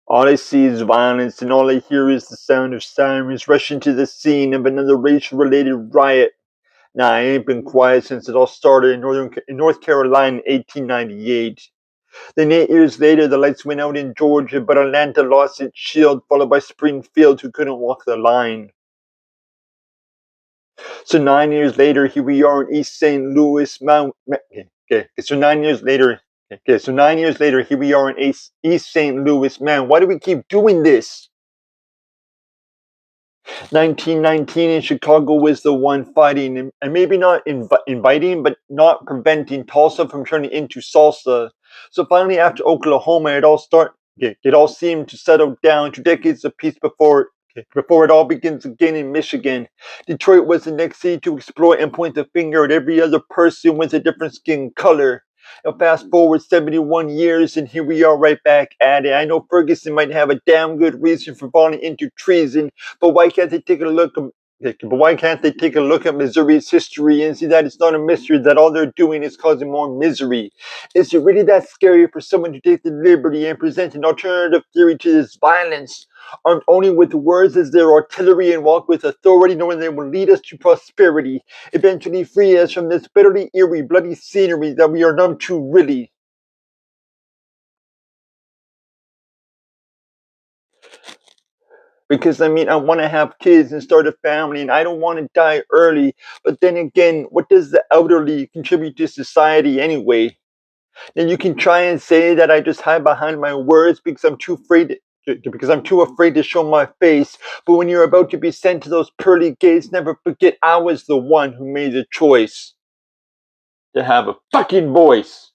All I see is violence, and all I hear is the sound of sirens rushing to the scene of another racial-related riot. Nah, I ain't been quiet since it all started in North Carolina in 1898. Then 8 years later, the lights went out in Georgia, but Atlanta lost its shield, followed by Springfield, who couldn't walk the line. So 9 years later, here we are in East St. Louis, Okay, so 9 years later, here we are in East St. Louis. Man, why do we keep doing this? 1919 in Chicago was the one fighting, and maybe not inviting, but not preventing Tulsa from turning into salsa. So finally, after Oklahoma, it all seemed to settle down 2 decades of peace before it all begins again in Michigan. Detroit was the next city to explore and point the finger at every other person with a different skin color. Now fast forward 71 years and here we are right back at it. I know Ferguson might have a damn good reason for falling into treason, but why can't they take a look at Missouri's history and see that it's not a mystery that all they're doing is causing more misery? Is it really that scary for someone to take the liberty and present an alternative theory to this violence? Armed only with words as their artillery and walk with authority, knowing they will lead us to prosperity, eventually free us from this bitterly eerie, bloody scenery that we are numb to, really. Because I want to have kids and start a family, and I don't want to die early. But then again, what does the elderly contribute to society anyway? And you can try and say that I just hide behind my words because I'm too afraid to show my face. But when you're about to be sent to those pearly gates, never forget I was the one who made the choice to have a fucking voice.